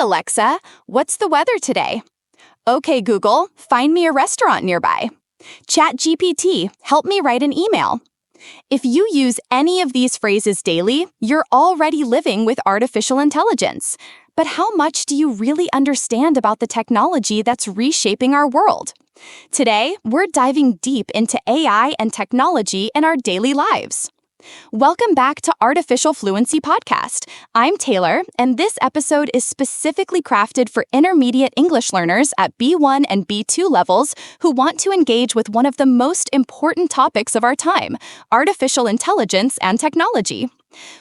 Alexa, what's the weather today? Okay, Google, find me a restaurant nearby. ChatGPT, help me write an email. If you use any of these phrases daily, you're already living with artificial intelligence. But how much do you really understand about the technology that's reshaping our world? Today, we're diving deep into AI and technology in our daily lives. Welcome back to Artificial Fluency Podcast. I'm Taylor, and this episode is specifically crafted for intermediate English learners at B1 and B2 levels who want to engage with one of the most important topics of our time, artificial intelligence and technology.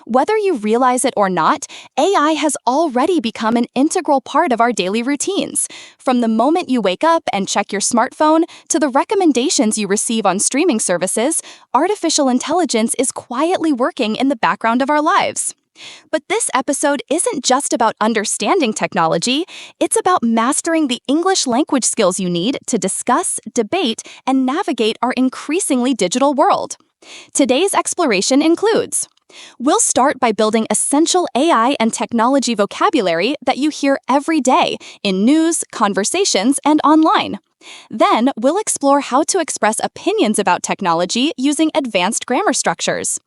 Whether you realize it or not, AI has already become an integral part of our daily routines. From the moment you wake up and check your smartphone to the recommendations you receive on streaming services, artificial intelligence is quietly working in the background of our lives. But this episode isn't just about understanding technology, it's about mastering the English language skills you need to discuss, debate, and navigate our increasingly digital world. Today's exploration includes: we'll start by building essential AI and technology vocabulary that you hear every day in news, conversations, and online. Then, we'll explore how to express opinions about technology using advanced grammar structures.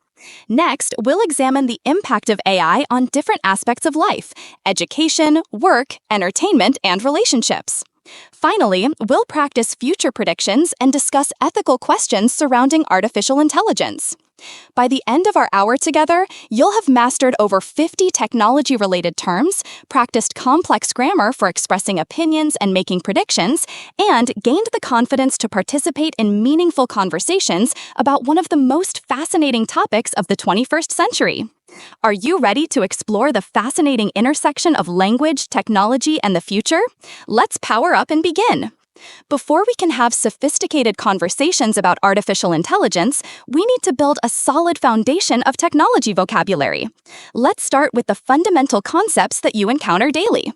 Next, we'll examine the impact of AI on different aspects of life: education, work, entertainment, and relationships. Finally, we'll practice future predictions and discuss ethical questions surrounding artificial intelligence. By the end of our hour together, you'll have mastered over 50 technology-related terms, practiced complex grammar for expressing opinions and making predictions, and gained the confidence to participate in meaningful conversations about one of the most fascinating topics of the 21st century. Are you ready to explore the fascinating intersection of language, technology, and the future? Let's power up and begin. Before we can have sophisticated conversations about artificial intelligence, we need to build a solid foundation of technology vocabulary. Let's start with the fundamental concepts that you encounter daily.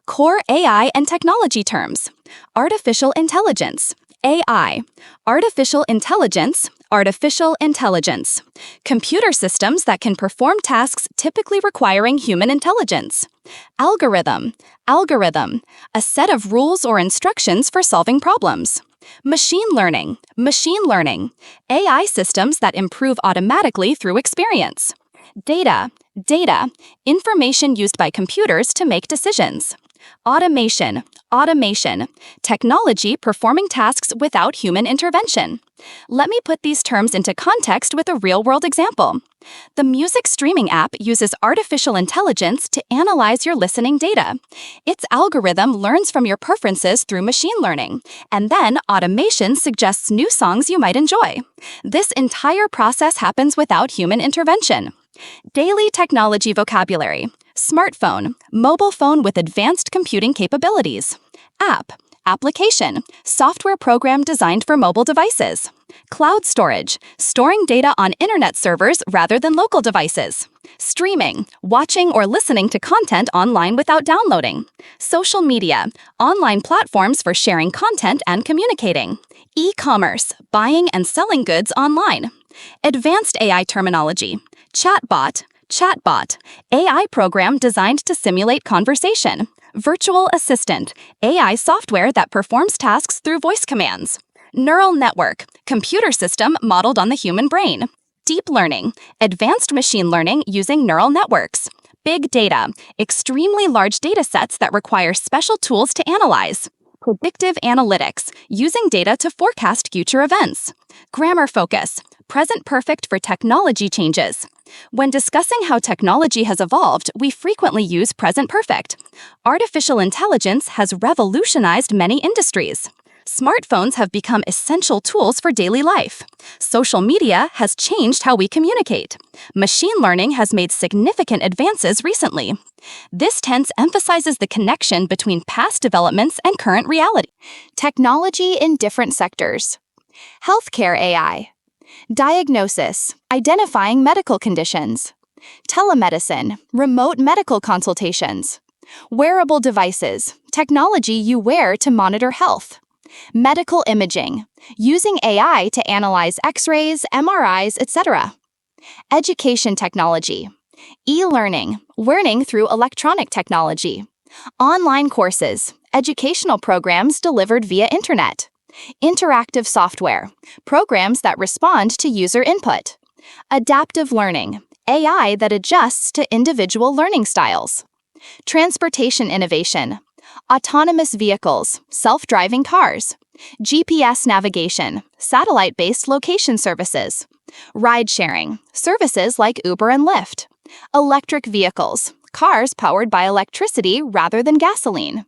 Core AI and technology terms. Artificial intelligence. AI. Artificial intelligence. Artificial intelligence. Computer systems that can perform tasks typically requiring human intelligence. Algorithm. Algorithm. A set of rules or instructions for solving problems. Machine learning. Machine learning. AI systems that improve automatically through experience. Data. Data. Information used by computers to make decisions. Automation. Automation. Technology performing tasks without human intervention. Let me put these terms into context with a real-world example. The music streaming app uses artificial intelligence to analyze your listening data. Its algorithm learns from your preferences through machine learning, and then automation suggests new songs you might enjoy. This entire process happens without human intervention. Daily technology vocabulary. Smartphone, mobile phone with advanced computing capabilities. App, application, software program designed for mobile devices. Cloud storage, storing data on internet servers rather than local devices. Streaming, watching or listening to content online without downloading. Social media, online platforms for sharing content and communicating. E-commerce, buying and selling goods online. Advanced AI terminology. Chatbot, chatbot, AI program designed to simulate conversation. Virtual assistant, AI software that performs tasks through voice commands. Neural network, computer system modeled on the human brain. Deep learning, advanced machine learning using neural networks. Big data, extremely large data sets that require special tools to analyze. Predictive analytics, using data to forecast future events. Grammar focus, present perfect for technology changes. When discussing how technology has evolved, we frequently use present perfect. Artificial intelligence has revolutionized many industries. Smartphones have become essential tools for daily life. Social media has changed how we communicate. Machine learning has made significant advances recently. This tense emphasizes the connection between past developments and current reality. Technology in different sectors. Healthcare AI. Diagnosis, identifying medical conditions. Telemedicine, remote medical consultations. Wearable devices, technology you wear to monitor health. Medical imaging, using AI to analyze X-rays, MRIs, etc. Education technology. E-learning, learning through electronic technology. Online courses, educational programs delivered via internet. Interactive software, programs that respond to user input. Adaptive learning, AI that adjusts to individual learning styles. Transportation innovation, autonomous vehicles, self-driving cars. GPS navigation, satellite-based location services. Ride-sharing, services like Uber and Lyft. Electric vehicles, cars powered by electricity rather than gasoline.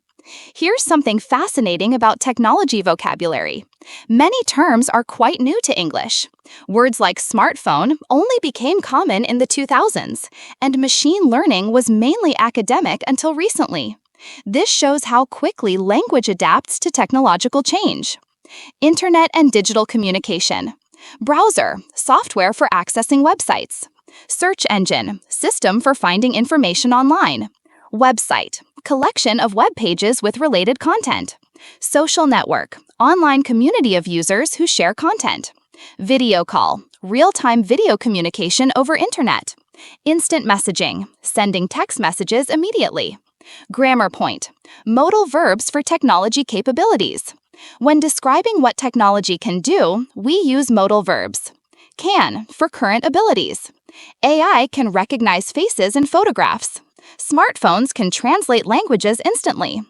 Here's something fascinating about technology vocabulary. Many terms are quite new to English. Words like smartphone only became common in the 2000s, and machine learning was mainly academic until recently. This shows how quickly language adapts to technological change. Internet and digital communication. Browser, software for accessing websites. Search engine, system for finding information online. Website, collection of web pages with related content. Social network, online community of users who share content. Video call, real-time video communication over internet. Instant messaging, sending text messages immediately. Grammar point, modal verbs for technology capabilities. When describing what technology can do, we use modal verbs. Can, for current abilities. AI can recognize faces in photographs. Smartphones can translate languages instantly.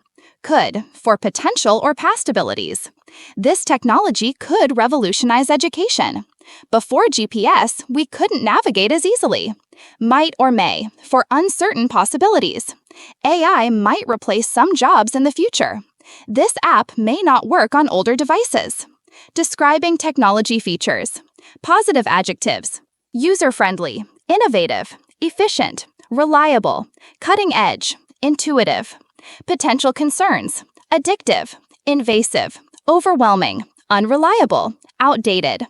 Could, for potential or past abilities. This technology could revolutionize education. Before GPS, we couldn't navigate as easily. Might or may, for uncertain possibilities. AI might replace some jobs in the future. This app may not work on older devices. Describing technology features. Positive adjectives. User-friendly, innovative, efficient, reliable, cutting edge, intuitive. Potential concerns. Addictive, invasive, overwhelming, unreliable, outdated.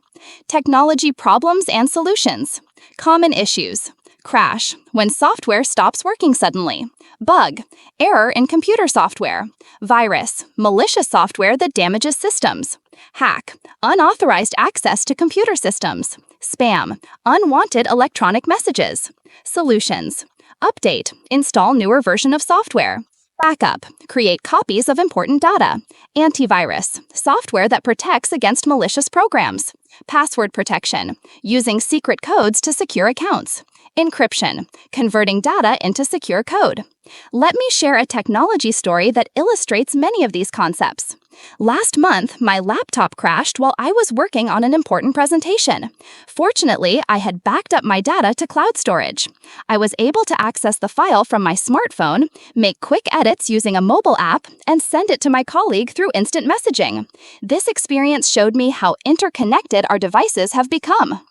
Technology problems and solutions. Common issues. Crash, when software stops working suddenly. Bug, error in computer software. Virus, malicious software that damages systems. Hack, unauthorized access to computer systems. Spam, unwanted electronic messages. Solutions. Update, install newer version of software. Backup, create copies of important data. Antivirus, software that protects against malicious programs. Password protection, using secret codes to secure accounts. Encryption, converting data into secure code. Let me share a technology story that illustrates many of these concepts. Last month, my laptop crashed while I was working on an important presentation. Fortunately, I had backed up my data to cloud storage. I was able to access the file from my smartphone, make quick edits using a mobile app, and send it to my colleague through instant messaging. This experience showed me how interconnected our devices have become.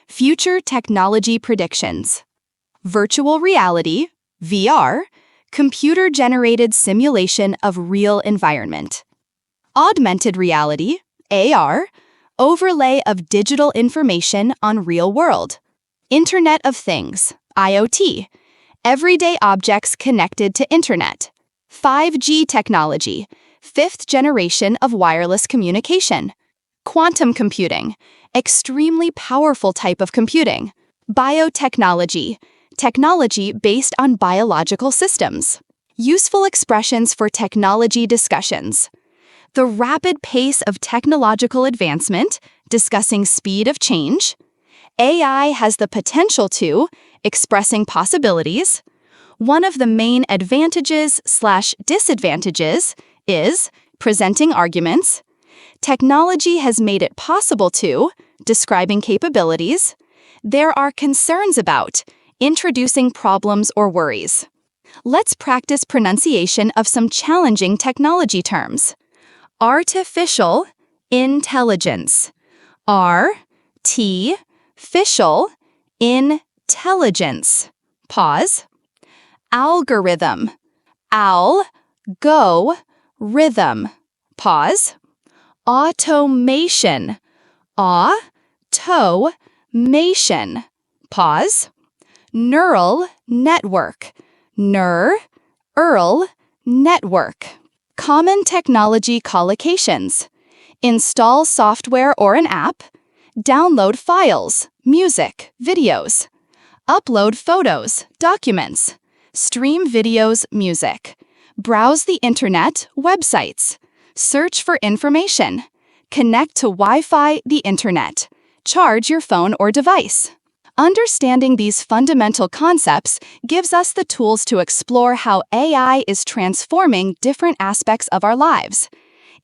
Future technology predictions. Virtual reality, VR, computer-generated simulation of real environment. Augmented reality, AR, overlay of digital information on real world. Internet of Things, IoT, everyday objects connected to internet. 5G technology, fifth generation of wireless communication. Quantum computing, extremely powerful type of computing. Biotechnology, technology based on biological systems. Useful expressions for technology discussions. The rapid pace of technological advancement, discussing speed of change. AI has the potential to, expressing possibilities. One of the main advantages/disadvantages is presenting arguments. Technology has made it possible to, describing capabilities. There are concerns about, introducing problems or worries. Let's practice pronunciation of some challenging technology terms. Artificial intelligence. Artificial intelligence. Pause. Algorithm. Rhythm. Pause. Automation. Automation. Pause. Neural network. Neural network. Common technology collocations. Install software or an app. Download files, music, videos. Upload photos, documents. stream videos, music, browse the internet, websites, search for information, connect to Wi-Fi, the internet, charge your phone or device. Understanding these fundamental concepts gives us the tools to explore how AI is transforming different aspects of our lives.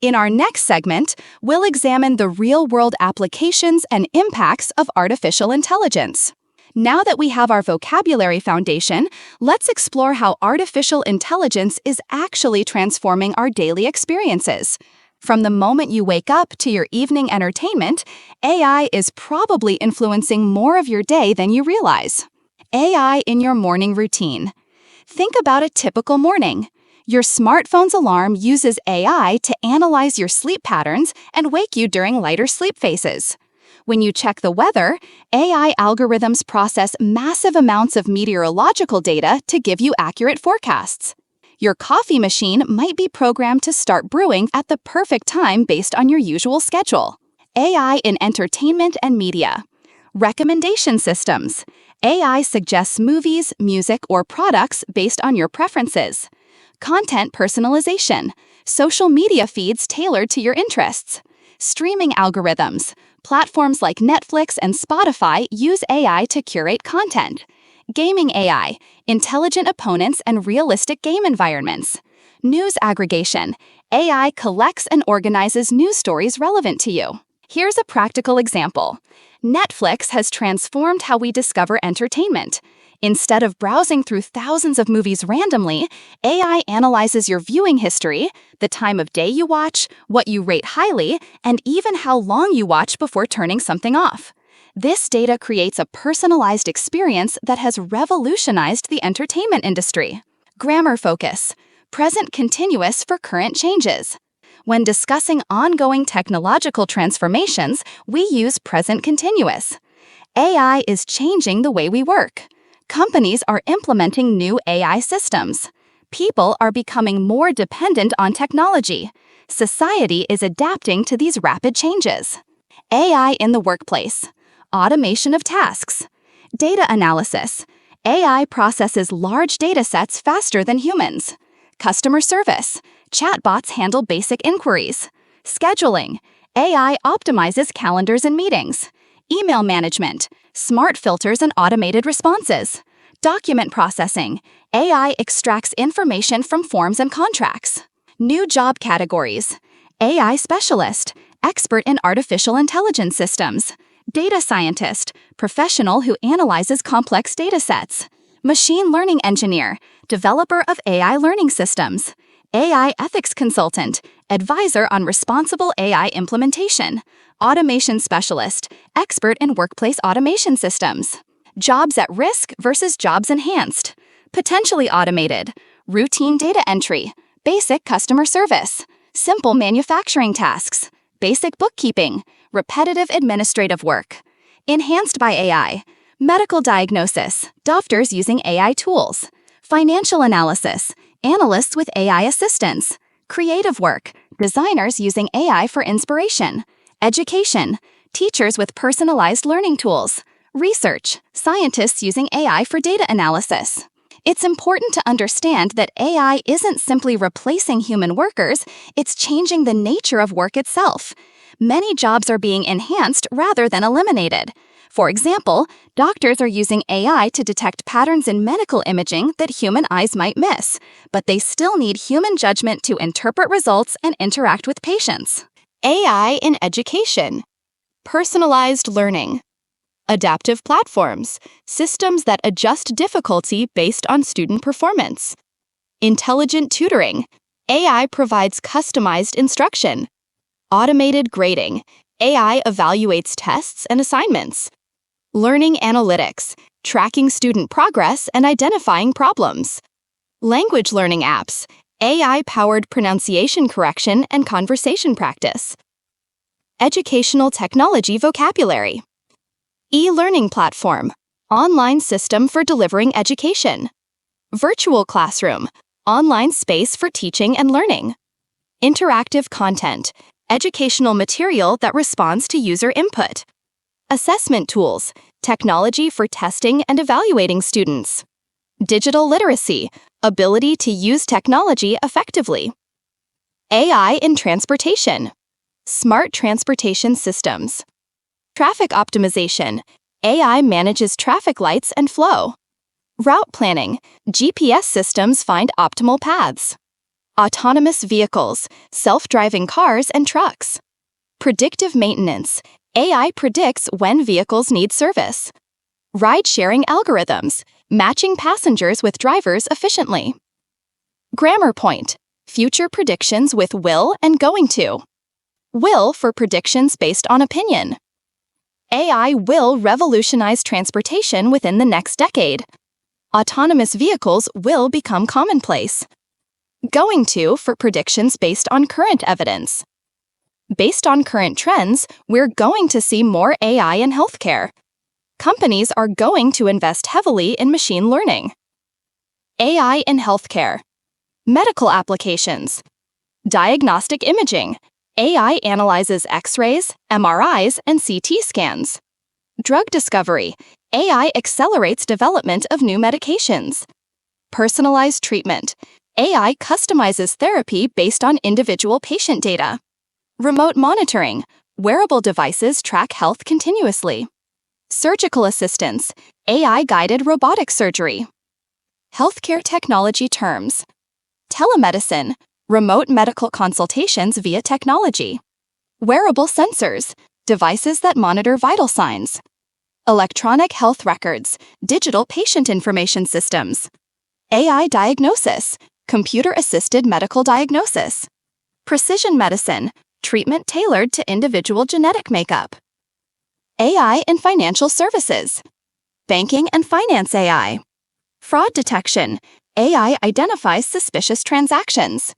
In our next segment, we'll examine the real-world applications and impacts of artificial intelligence. Now that we have our vocabulary foundation, let's explore how artificial intelligence is actually transforming our daily experiences. From the moment you wake up to your evening entertainment, AI is probably influencing more of your day than you realize. AI in your morning routine. Think about a typical morning. Your smartphone's alarm uses AI to analyze your sleep patterns and wake you during lighter sleep phases. When you check the weather, AI algorithms process massive amounts of meteorological data to give you accurate forecasts. Your coffee machine might be programmed to start brewing at the perfect time based on your usual schedule. AI in entertainment and media. Recommendation systems. AI suggests movies, music, or products based on your preferences. Content personalization. Social media feeds tailored to your interests. Streaming algorithms. Platforms like Netflix and Spotify use AI to curate content. Gaming AI, intelligent opponents and realistic game environments. News aggregation, AI collects and organizes news stories relevant to you. Here's a practical example. Netflix has transformed how we discover entertainment. Instead of browsing through thousands of movies randomly, AI analyzes your viewing history, the time of day you watch, what you rate highly, and even how long you watch before turning something off. This data creates a personalized experience that has revolutionized the entertainment industry. Grammar focus. Present continuous for current changes. When discussing ongoing technological transformations, we use present continuous. AI is changing the way we work. Companies are implementing new AI systems. People are becoming more dependent on technology. Society is adapting to these rapid changes. AI in the workplace. Automation of tasks. Data analysis. AI processes large data sets faster than humans. Customer service. Chatbots handle basic inquiries. Scheduling. AI optimizes calendars and meetings. Email management. Smart filters and automated responses. Document processing. AI extracts information from forms and contracts. New job categories. AI specialist. Expert in artificial intelligence systems. Data scientist, professional who analyzes complex data sets. Machine learning engineer, developer of AI learning systems. AI ethics consultant, advisor on responsible AI implementation. Automation specialist, expert in workplace automation systems. Jobs at risk versus jobs enhanced. Potentially automated, routine data entry, basic customer service. Simple manufacturing tasks, basic bookkeeping, repetitive administrative work. Enhanced by AI, medical diagnosis, doctors using AI tools. Financial analysis, analysts with AI assistance. Creative work, designers using AI for inspiration. Education, teachers with personalized learning tools. Research, scientists using AI for data analysis. It's important to understand that AI isn't simply replacing human workers, it's changing the nature of work itself. Many jobs are being enhanced rather than eliminated. For example, doctors are using AI to detect patterns in medical imaging that human eyes might miss, but they still need human judgment to interpret results and interact with patients. AI in education. Personalized learning. Adaptive platforms, systems that adjust difficulty based on student performance. Intelligent tutoring. AI provides customized instruction. Automated grading. AI evaluates tests and assignments. Learning analytics, tracking student progress and identifying problems. Language learning apps, AI-powered pronunciation correction and conversation practice. Educational technology vocabulary. E-learning platform, online system for delivering education. Virtual classroom, online space for teaching and learning. Interactive content, educational material that responds to user input. Assessment tools, technology for testing and evaluating students. Digital literacy, ability to use technology effectively. AI in transportation, smart transportation systems. Traffic optimization, AI manages traffic lights and flow. Route planning, GPS systems find optimal paths. Autonomous vehicles, self-driving cars and trucks. Predictive maintenance, AI predicts when vehicles need service. Ride-sharing algorithms, matching passengers with drivers efficiently. Grammar point, future predictions with will and going to. Will for predictions based on opinion. AI will revolutionize transportation within the next decade. Autonomous vehicles will become commonplace. Going to for predictions based on current evidence. Based on current trends, we're going to see more AI in healthcare. Companies are going to invest heavily in machine learning. AI in healthcare. Medical applications. Diagnostic imaging. AI analyzes X-rays, MRIs, and CT scans. Drug discovery. AI accelerates development of new medications. Personalized treatment. AI customizes therapy based on individual patient data. Remote monitoring. Wearable devices track health continuously. Surgical assistance. AI-guided robotic surgery. Healthcare technology terms. Telemedicine. Remote medical consultations via technology. Wearable sensors. Devices that monitor vital signs. Electronic health records. Digital patient information systems. AI diagnosis. Computer-assisted medical diagnosis. Precision medicine. Treatment tailored to individual genetic makeup. AI in financial services. Banking and finance AI. Fraud detection. AI identifies suspicious transactions.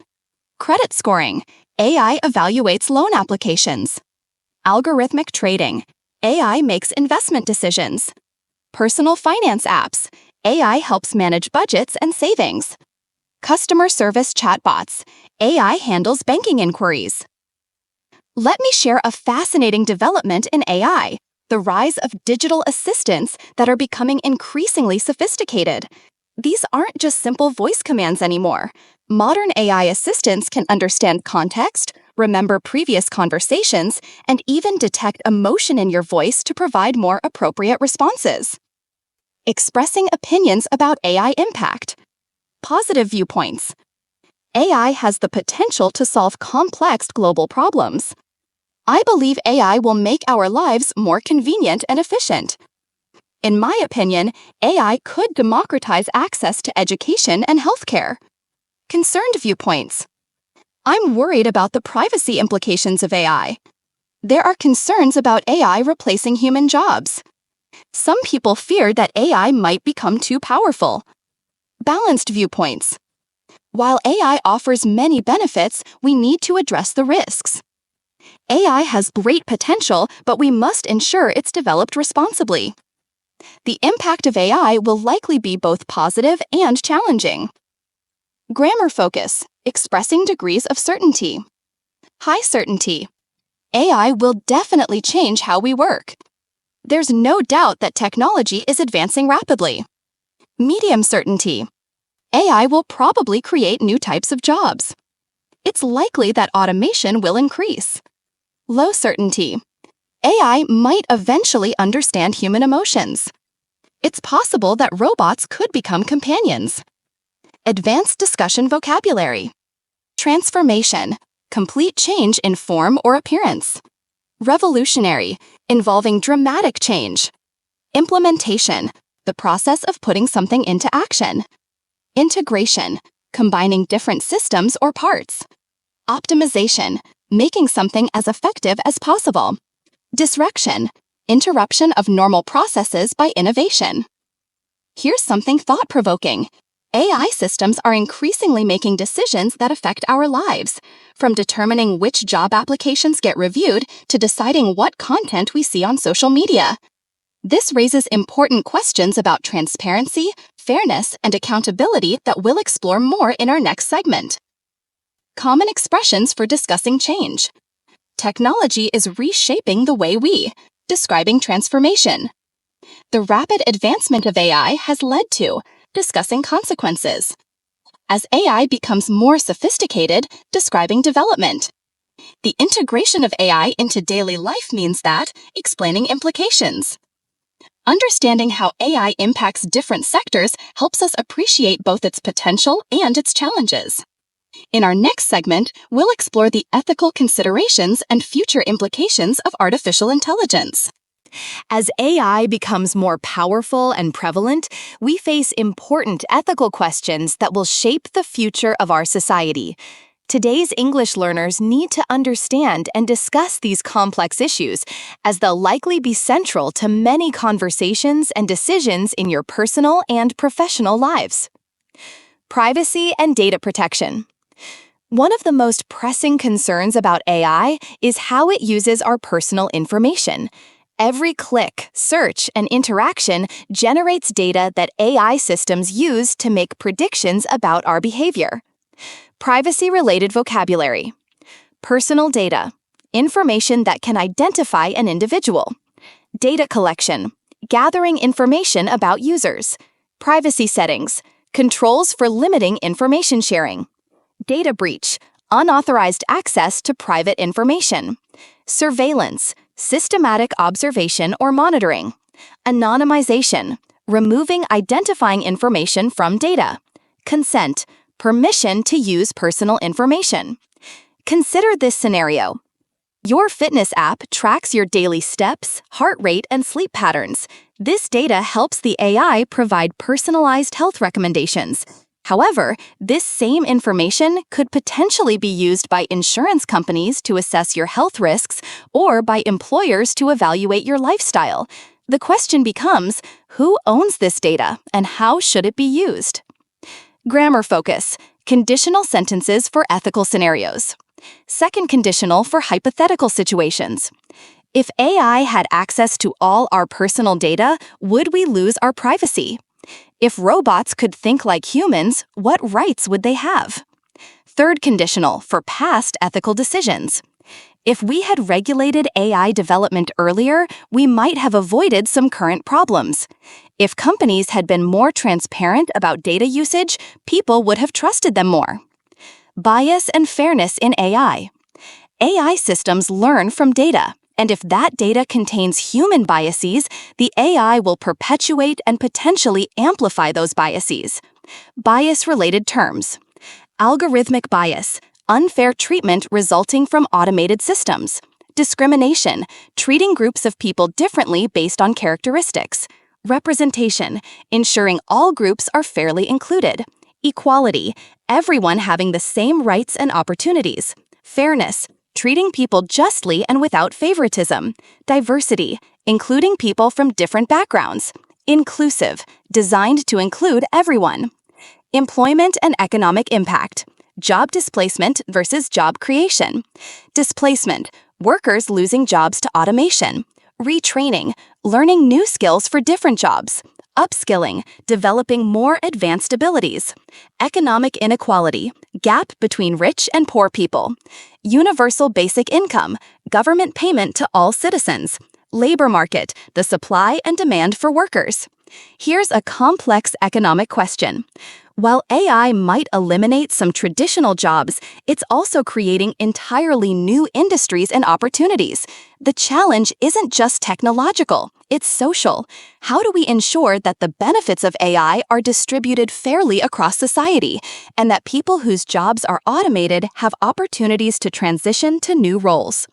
Credit scoring. AI evaluates loan applications. Algorithmic trading. AI makes investment decisions. Personal finance apps. AI helps manage budgets and savings. Customer service chatbots. AI handles banking inquiries. Let me share a fascinating development in AI, the rise of digital assistants that are becoming increasingly sophisticated. These aren't just simple voice commands anymore. Modern AI assistants can understand context, remember previous conversations, and even detect emotion in your voice to provide more appropriate responses. Expressing opinions about AI impact. Positive viewpoints. AI has the potential to solve complex global problems. I believe AI will make our lives more convenient and efficient. In my opinion, AI could democratize access to education and healthcare. Concerned viewpoints. I'm worried about the privacy implications of AI. There are concerns about AI replacing human jobs. Some people fear that AI might become too powerful. Balanced viewpoints. While AI offers many benefits, we need to address the risks. AI has great potential, but we must ensure it's developed responsibly. The impact of AI will likely be both positive and challenging. Grammar focus, expressing degrees of certainty. High certainty. AI will definitely change how we work. There's no doubt that technology is advancing rapidly. Medium certainty. AI will probably create new types of jobs. It's likely that automation will increase. Low certainty. AI might eventually understand human emotions. It's possible that robots could become companions. Advanced discussion vocabulary. Transformation. Complete change in form or appearance. Revolutionary. Involving dramatic change. Implementation. The process of putting something into action. Integration. Combining different systems or parts. Optimization. Making something as effective as possible. Disruption. Interruption of normal processes by innovation. Here's something thought-provoking. AI systems are increasingly making decisions that affect our lives, from determining which job applications get reviewed to deciding what content we see on social media. This raises important questions about transparency, fairness, and accountability that we'll explore more in our next segment. Common expressions for discussing change. Technology is reshaping the way we, describing transformation. The rapid advancement of AI has led to discussing consequences. As AI becomes more sophisticated, describing development. The integration of AI into daily life means that explaining implications. Understanding how AI impacts different sectors helps us appreciate both its potential and its challenges. In our next segment, we'll explore the ethical considerations and future implications of artificial intelligence. As AI becomes more powerful and prevalent, we face important ethical questions that will shape the future of our society. Today's English learners need to understand and discuss these complex issues, as they'll likely be central to many conversations and decisions in your personal and professional lives. Privacy and data protection. One of the most pressing concerns about AI is how it uses our personal information. Every click, search, and interaction generates data that AI systems use to make predictions about our behavior. Privacy-related vocabulary. Personal data. Information that can identify an individual. Data collection. Gathering information about users. Privacy settings. Controls for limiting information sharing. Data breach. Unauthorized access to private information. Surveillance. Systematic observation or monitoring. Anonymization. Removing identifying information from data. Consent. Permission to use personal information. Consider this scenario. Your fitness app tracks your daily steps, heart rate, and sleep patterns. This data helps the AI provide personalized health recommendations. However, this same information could potentially be used by insurance companies to assess your health risks or by employers to evaluate your lifestyle. The question becomes, who owns this data and how should it be used? Grammar focus. Conditional sentences for ethical scenarios. Second conditional for hypothetical situations. If AI had access to all our personal data, would we lose our privacy? If robots could think like humans, what rights would they have? Third conditional for past ethical decisions. If we had regulated AI development earlier, we might have avoided some current problems. If companies had been more transparent about data usage, people would have trusted them more. Bias and fairness in AI. AI systems learn from data, and if that data contains human biases, the AI will perpetuate and potentially amplify those biases. Bias-related terms. Algorithmic bias. Unfair treatment resulting from automated systems. Discrimination, treating groups of people differently based on characteristics. Representation, ensuring all groups are fairly included. Equality, everyone having the same rights and opportunities. Fairness, treating people justly and without favoritism. Diversity, including people from different backgrounds. Inclusive, designed to include everyone. Employment and economic impact. Job displacement versus job creation. Displacement, workers losing jobs to automation. Retraining, learning new skills for different jobs. Upskilling, developing more advanced abilities. Economic inequality, gap between rich and poor people. Universal basic income, government payment to all citizens. Labor market, the supply and demand for workers. Here's a complex economic question. While AI might eliminate some traditional jobs, it's also creating entirely new industries and opportunities. The challenge isn't just technological, it's social. How do we ensure that the benefits of AI are distributed fairly across society, and that people whose jobs are automated have opportunities to transition to new roles?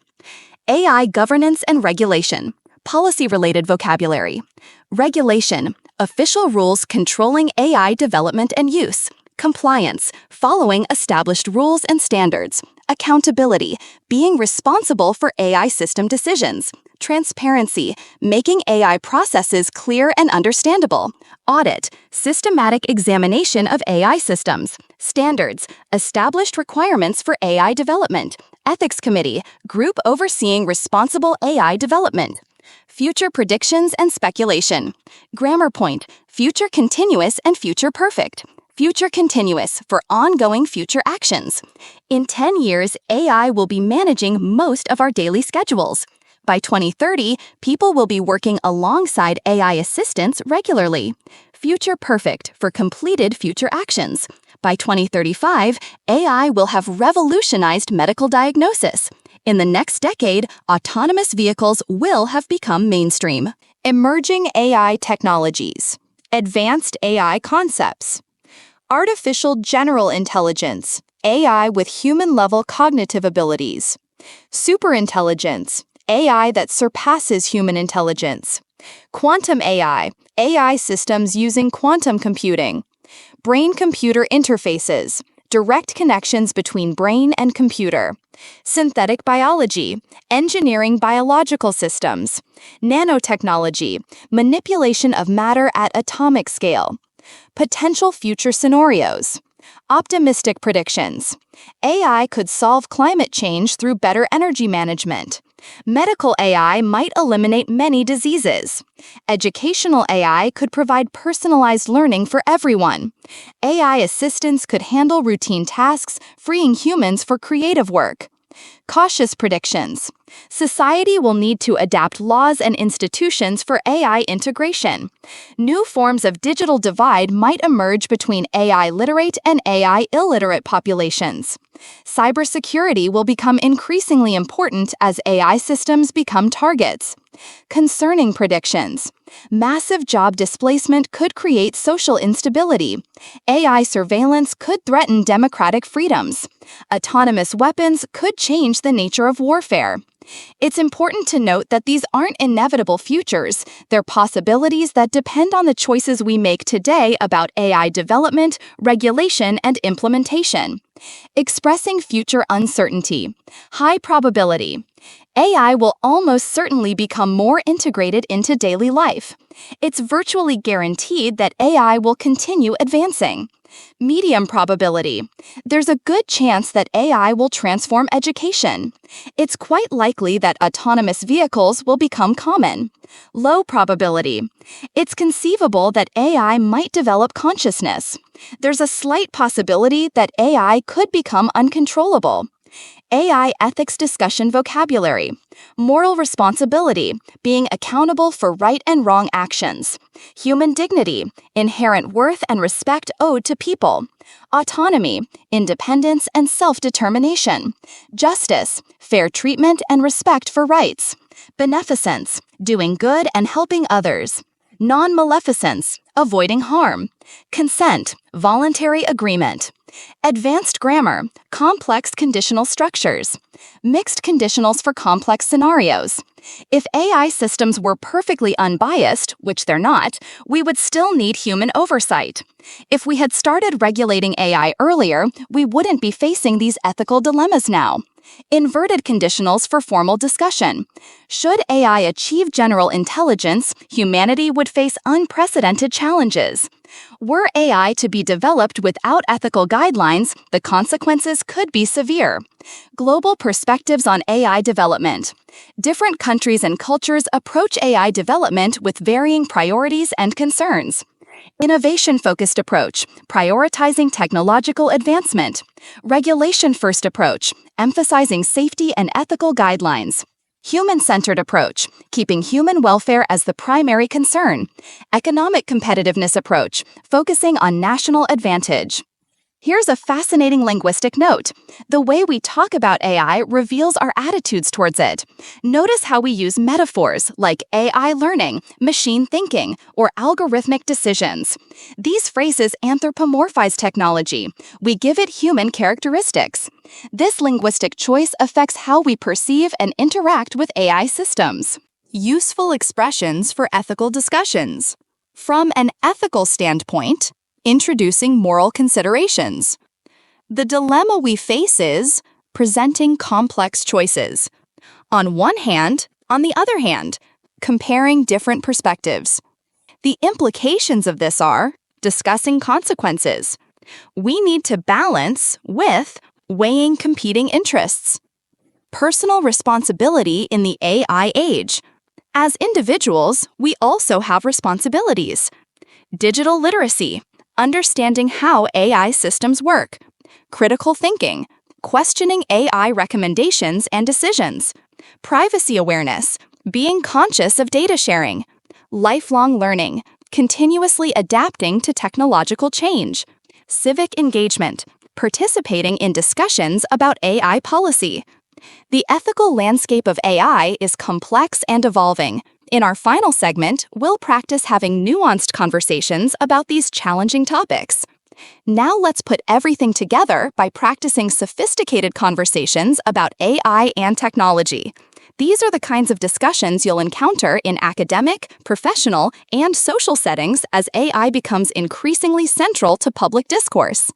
AI governance and regulation. Policy-related vocabulary. Regulation, official rules controlling AI development and use. Compliance, following established rules and standards. Accountability, being responsible for AI system decisions. Transparency, making AI processes clear and understandable. Audit, systematic examination of AI systems. Standards, established requirements for AI development. Ethics committee, group overseeing responsible AI development. Future predictions and speculation. Grammar point, future continuous and future perfect. Future continuous for ongoing future actions. In 10 years, AI will be managing most of our daily schedules. By 2030, people will be working alongside AI assistants regularly. future perfect for completed future actions. By 2035, AI will have revolutionized medical diagnosis. In the next decade, autonomous vehicles will have become mainstream. Emerging AI technologies. Advanced AI concepts. Artificial general intelligence, AI with human-level cognitive abilities. Superintelligence, AI that surpasses human intelligence. Quantum AI, AI systems using quantum computing. Brain-computer interfaces, direct connections between brain and computer. Synthetic biology, engineering biological systems. Nanotechnology, manipulation of matter at atomic scale. Potential future scenarios. Optimistic predictions. AI could solve climate change through better energy management. Medical AI might eliminate many diseases. Educational AI could provide personalized learning for everyone. AI assistants could handle routine tasks, freeing humans for creative work. Cautious predictions. Society will need to adapt laws and institutions for AI integration. New forms of digital divide might emerge between AI literate and AI illiterate populations. Cybersecurity will become increasingly important as AI systems become targets. Concerning predictions. Massive job displacement could create social instability. AI surveillance could threaten democratic freedoms. Autonomous weapons could change the nature of warfare. It's important to note that these aren't inevitable futures. They're possibilities that depend on the choices we make today about AI development, regulation, and implementation. Expressing future uncertainty. High probability. AI will almost certainly become more integrated into daily life. It's virtually guaranteed that AI will continue advancing. Medium probability. There's a good chance that AI will transform education. It's quite likely that autonomous vehicles will become common. Low probability. It's conceivable that AI might develop consciousness. There's a slight possibility that AI could become uncontrollable. AI ethics discussion vocabulary. Moral responsibility, being accountable for right and wrong actions. Human dignity, inherent worth and respect owed to people. Autonomy, independence and self-determination. Justice, fair treatment and respect for rights. Beneficence, doing good and helping others. Non-maleficence, avoiding harm. Consent, voluntary agreement. Advanced grammar, complex conditional structures. Mixed conditionals for complex scenarios. If AI systems were perfectly unbiased, which they're not, we would still need human oversight. If we had started regulating AI earlier, we wouldn't be facing these ethical dilemmas now. Inverted conditionals for formal discussion. Should AI achieve general intelligence, humanity would face unprecedented challenges. Were AI to be developed without ethical guidelines, the consequences could be severe. Global perspectives on AI development. Different countries and cultures approach AI development with varying priorities and concerns. Innovation-focused approach, prioritizing technological advancement. Regulation-first approach, emphasizing safety and ethical guidelines. Human-centered approach, keeping human welfare as the primary concern. Economic competitiveness approach, focusing on national advantage. Here's a fascinating linguistic note. The way we talk about AI reveals our attitudes towards it. Notice how we use metaphors like AI learning, machine thinking, or algorithmic decisions. These phrases anthropomorphize technology. We give it human characteristics. This linguistic choice affects how we perceive and interact with AI systems. Useful expressions for ethical discussions. From an ethical standpoint, introducing moral considerations. The dilemma we face is presenting complex choices. On one hand, on the other hand, comparing different perspectives. The implications of this are discussing consequences. We need to balance with weighing competing interests. Personal responsibility in the AI age. As individuals, we also have responsibilities. Digital literacy. Understanding how AI systems work. Critical thinking. Questioning AI recommendations and decisions. Privacy awareness. Being conscious of data sharing. Lifelong learning. continuously adapting to technological change. Civic engagement, participating in discussions about AI policy. The ethical landscape of AI is complex and evolving. In our final segment, we'll practice having nuanced conversations about these challenging topics. Now let's put everything together by practicing sophisticated conversations about AI and technology. These are the kinds of discussions you'll encounter in academic, professional, and social settings as AI becomes increasingly central to public discourse.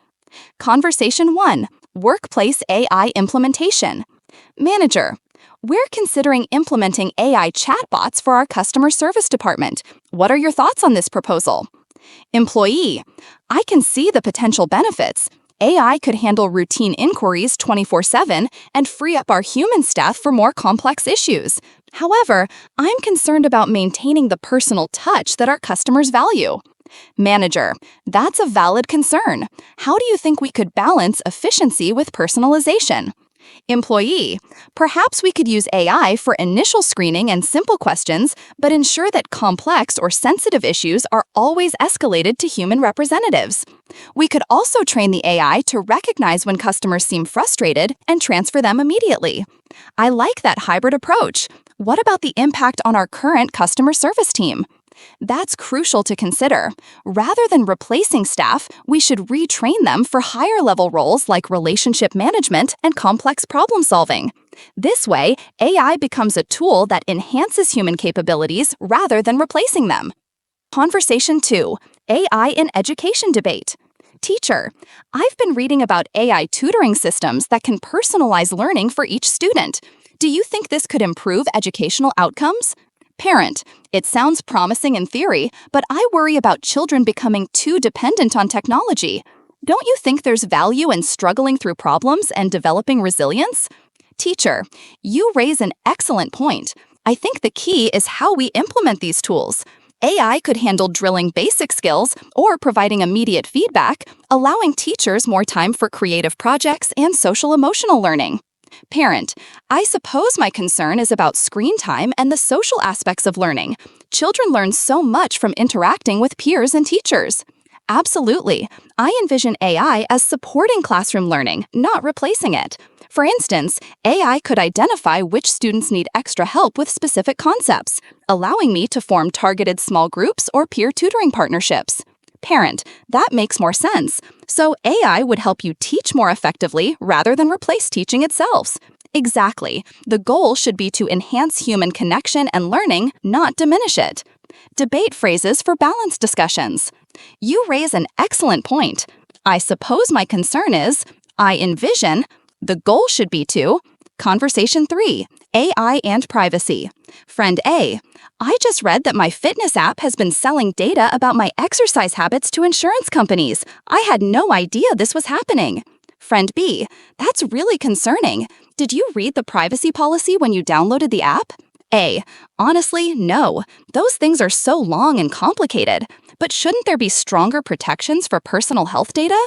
Conversation 1. Workplace AI implementation. Manager, we're considering implementing AI chatbots for our customer service department. What are your thoughts on this proposal? Employee, I can see the potential benefits. AI could handle routine inquiries 24/7 and free up our human staff for more complex issues. However, I'm concerned about maintaining the personal touch that our customers value. Manager, that's a valid concern. How do you think we could balance efficiency with personalization? Employee, perhaps we could use AI for initial screening and simple questions, but ensure that complex or sensitive issues are always escalated to human representatives. We could also train the AI to recognize when customers seem frustrated and transfer them immediately. I like that hybrid approach. What about the impact on our current customer service team? That's crucial to consider. Rather than replacing staff, we should retrain them for higher-level roles like relationship management and complex problem-solving. This way, AI becomes a tool that enhances human capabilities rather than replacing them. Conversation 2. AI in education debate. Teacher, I've been reading about AI tutoring systems that can personalize learning for each student. Do you think this could improve educational outcomes? Parent, it sounds promising in theory, but I worry about children becoming too dependent on technology. Don't you think there's value in struggling through problems and developing resilience? Teacher, you raise an excellent point. I think the key is how we implement these tools. AI could handle drilling basic skills or providing immediate feedback, allowing teachers more time for creative projects and social-emotional learning. Parent, I suppose my concern is about screen time and the social aspects of learning. Children learn so much from interacting with peers and teachers. Absolutely. I envision AI as supporting classroom learning, not replacing it. For instance, AI could identify which students need extra help with specific concepts, allowing me to form targeted small groups or peer tutoring partnerships. Parent, that makes more sense. So AI would help you teach more effectively rather than replace teaching itself. Exactly. The goal should be to enhance human connection and learning, not diminish it. Debate phrases for balanced discussions. You raise an excellent point. I suppose my concern is, I envision, the goal should be to. Conversation 3. AI and privacy. Friend A, I just read that my fitness app has been selling data about my exercise habits to insurance companies. I had no idea this was happening. Friend B, that's really concerning. Did you read the privacy policy when you downloaded the app? A, honestly, no. Those things are so long and complicated. But shouldn't there be stronger protections for personal health data?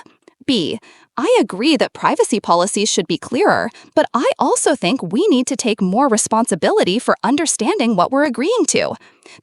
B, I agree that privacy policies should be clearer, but I also think we need to take more responsibility for understanding what we're agreeing to.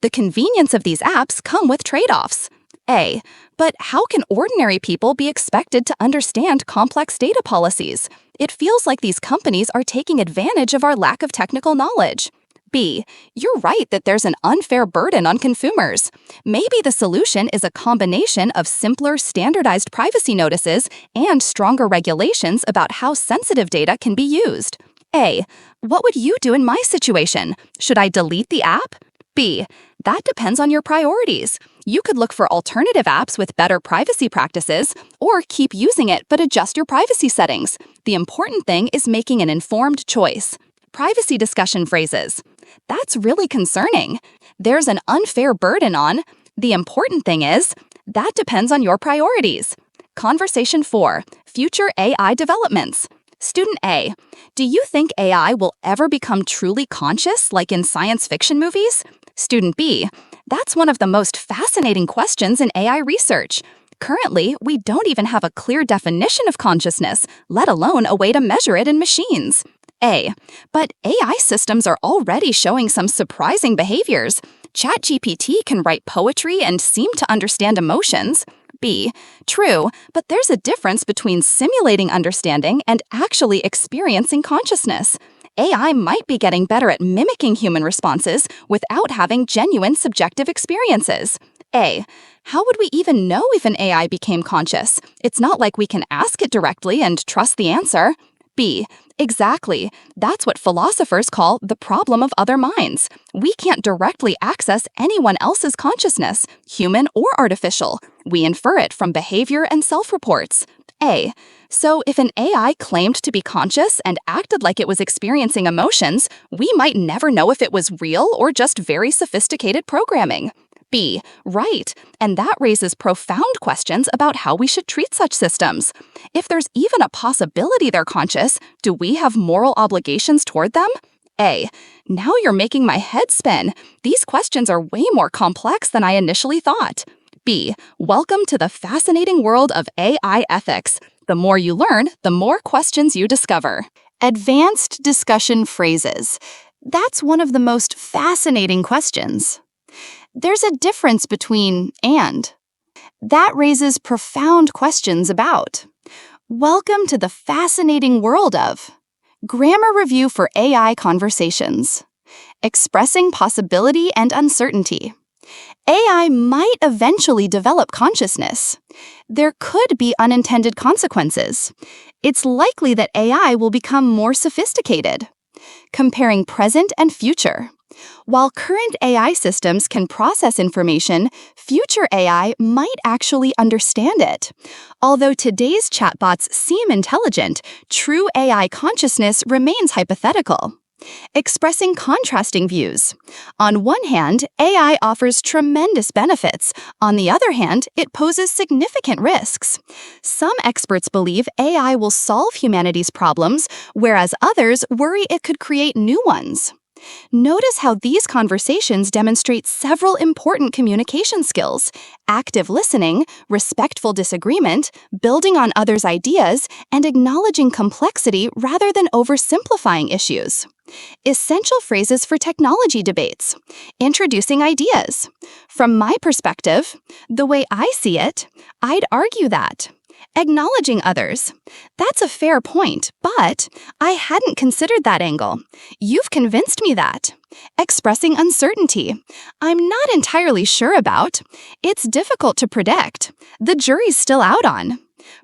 The convenience of these apps come with trade-offs. A, but how can ordinary people be expected to understand complex data policies? It feels like these companies are taking advantage of our lack of technical knowledge. B, you're right that there's an unfair burden on consumers. Maybe the solution is a combination of simpler, standardized privacy notices and stronger regulations about how sensitive data can be used. A, what would you do in my situation? Should I delete the app? B, that depends on your priorities. You could look for alternative apps with better privacy practices, or keep using it but adjust your privacy settings. The important thing is making an informed choice. Privacy discussion phrases. That's really concerning. There's an unfair burden on. The important thing is, that depends on your priorities. Conversation 4. Future AI developments. Student A, do you think AI will ever become truly conscious like in science fiction movies? Student B, that's one of the most fascinating questions in AI research. Currently, we don't even have a clear definition of consciousness, let alone a way to measure it in machines. A, but AI systems are already showing some surprising behaviors. ChatGPT can write poetry and seem to understand emotions. B. True, but there's a difference between simulating understanding and actually experiencing consciousness. AI might be getting better at mimicking human responses without having genuine subjective experiences. A. How would we even know if an AI became conscious? It's not like we can ask it directly and trust the answer. B. Exactly. That's what philosophers call the problem of other minds. We can't directly access anyone else's consciousness, human or artificial. We infer it from behavior and self-reports. A. So if an AI claimed to be conscious and acted like it was experiencing emotions, we might never know if it was real or just very sophisticated programming. B. Right, and that raises profound questions about how we should treat such systems. If there's even a possibility they're conscious, do we have moral obligations toward them? A. Now you're making my head spin. These questions are way more complex than I initially thought. B. Welcome to the fascinating world of AI ethics. The more you learn, the more questions you discover. Advanced discussion phrases. That's one of the most fascinating questions. There's a difference between and. That raises profound questions about. Welcome to the fascinating world of. Grammar review for AI conversations. Expressing possibility and uncertainty. AI might eventually develop consciousness. There could be unintended consequences. It's likely that AI will become more sophisticated. Comparing present and future. While current AI systems can process information, future AI might actually understand it. Although today's chatbots seem intelligent, true AI consciousness remains hypothetical. Expressing contrasting views. On one hand, AI offers tremendous benefits. On the other hand, it poses significant risks. Some experts believe AI will solve humanity's problems, whereas others worry it could create new ones. Notice how these conversations demonstrate several important communication skills: active listening, respectful disagreement, building on others' ideas, and acknowledging complexity rather than oversimplifying issues. Essential phrases for technology debates. Introducing ideas. From my perspective, the way I see it, I'd argue that. Acknowledging others. That's a fair point, but I hadn't considered that angle. You've convinced me that. Expressing uncertainty. I'm not entirely sure about. It's difficult to predict. The jury's still out on.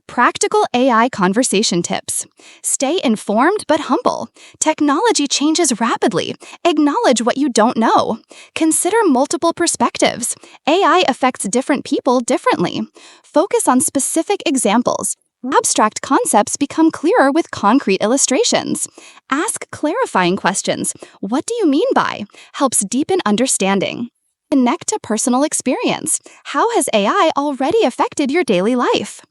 Practical AI conversation tips. Stay informed but humble. Technology changes rapidly. Acknowledge what you don't know. Consider multiple perspectives. AI affects different people differently. Focus on specific examples. Abstract concepts become clearer with concrete illustrations. Ask clarifying questions. What do you mean by? Helps deepen understanding. Connect to personal experience. How has AI already affected your daily life?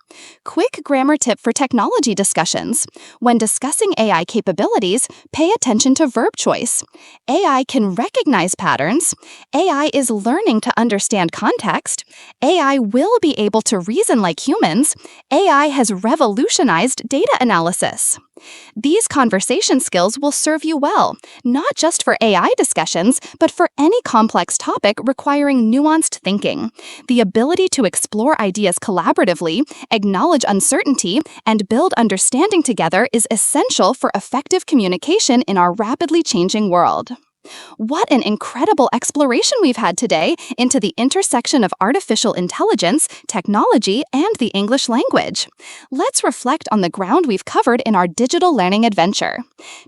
Quick grammar tip for technology discussions. When discussing AI capabilities, pay attention to verb choice. AI can recognize patterns. AI is learning to understand context. AI will be able to reason like humans. AI has revolutionized data analysis. These conversation skills will serve you well, not just for AI discussions, but for any complex topic requiring nuanced thinking. The ability to explore ideas collaboratively, acknowledge uncertainty, and build understanding together is essential for effective communication in our rapidly changing world. What an incredible exploration we've had today into the intersection of artificial intelligence, technology, and the English language. Let's reflect on the ground we've covered in our digital learning adventure.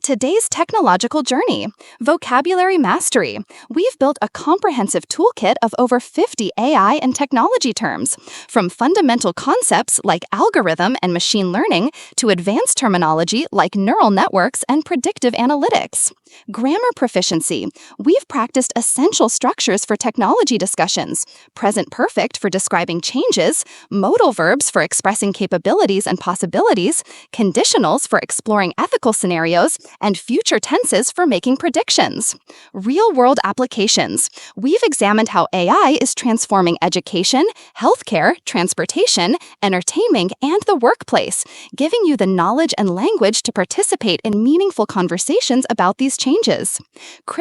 Today's technological journey, vocabulary mastery. We've built a comprehensive toolkit of over 50 AI and technology terms, from fundamental concepts like algorithm and machine learning to advanced terminology like neural networks and predictive analytics. Grammar proficiency. We've practiced essential structures for technology discussions: present perfect for describing changes, modal verbs for expressing capabilities and possibilities, conditionals for exploring ethical scenarios, and future tenses for making predictions. Real-world applications. We've examined how AI is transforming education, healthcare, transportation, entertainment, and the workplace, giving you the knowledge and language to participate in meaningful conversations about these changes.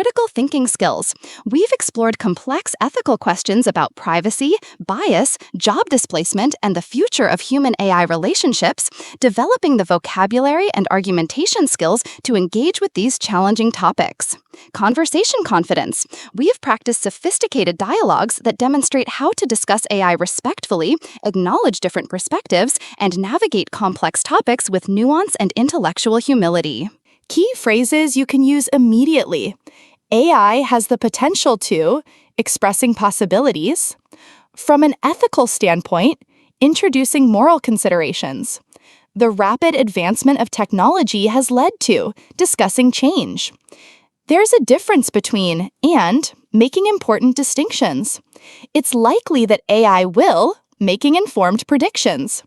critical thinking skills. We've explored complex ethical questions about privacy, bias, job displacement, and the future of human-AI relationships, developing the vocabulary and argumentation skills to engage with these challenging topics. Conversation confidence. We've practiced sophisticated dialogues that demonstrate how to discuss AI respectfully, acknowledge different perspectives, and navigate complex topics with nuance and intellectual humility. Key phrases you can use immediately. AI has the potential to, expressing possibilities. From an ethical standpoint, introducing moral considerations. The rapid advancement of technology has led to, discussing change. There's a difference between and, making important distinctions. It's likely that AI will, making informed predictions.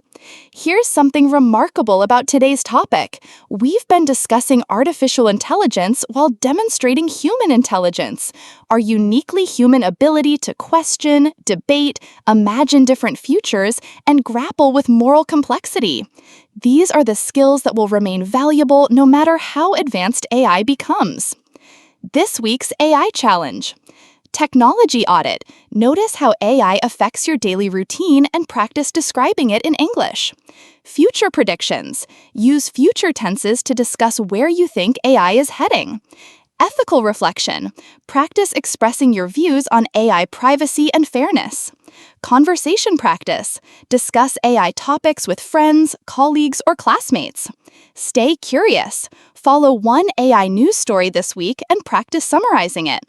Here's something remarkable about today's topic. We've been discussing artificial intelligence while demonstrating human intelligence, our uniquely human ability to question, debate, imagine different futures, and grapple with moral complexity. These are the skills that will remain valuable no matter how advanced AI becomes. This week's AI challenge. Technology audit. Notice how AI affects your daily routine and practice describing it in English. Future predictions. Use future tenses to discuss where you think AI is heading. Ethical reflection. Practice expressing your views on AI privacy and fairness. Conversation practice. Discuss AI topics with friends, colleagues, or classmates. Stay curious. Follow one AI news story this week and practice summarizing it.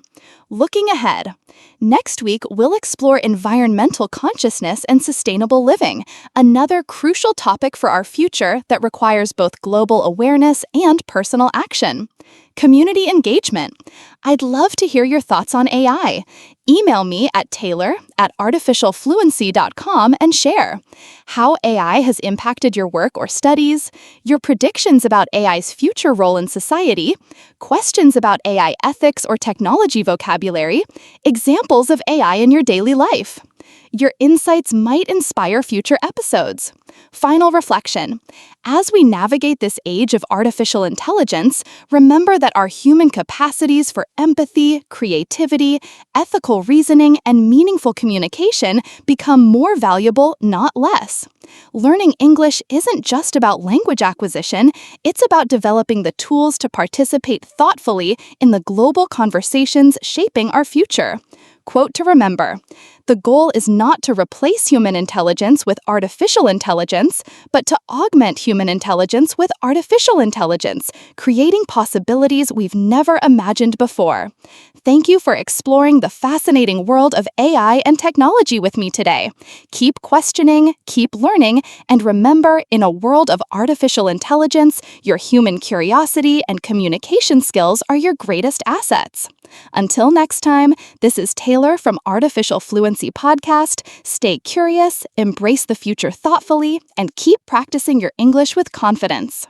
Looking ahead. Next week, we'll explore environmental consciousness and sustainable living, another crucial topic for our future that requires both global awareness and personal action. Community engagement. I'd love to hear your thoughts on AI. Email me at taylor@artificialfluency.com and share how AI has impacted your work or studies, your predictions about AI's future role in society, questions about AI ethics or technology vocabulary, examples of AI in your daily life. Your insights might inspire future episodes. Final reflection. As we navigate this age of artificial intelligence, remember that our human capacities for empathy, creativity, ethical reasoning, and meaningful communication become more valuable, not less. Learning English isn't just about language acquisition, it's about developing the tools to participate thoughtfully in the global conversations shaping our future. Quote to remember. The goal is not to replace human intelligence with artificial intelligence, but to augment human intelligence with artificial intelligence, creating possibilities we've never imagined before. Thank you for exploring the fascinating world of AI and technology with me today. Keep questioning, keep learning, and remember, in a world of artificial intelligence, your human curiosity and communication skills are your greatest assets. Until next time, this is Taylor from Artificial Fluency Podcast. Stay curious, embrace the future thoughtfully, and keep practicing your English with confidence.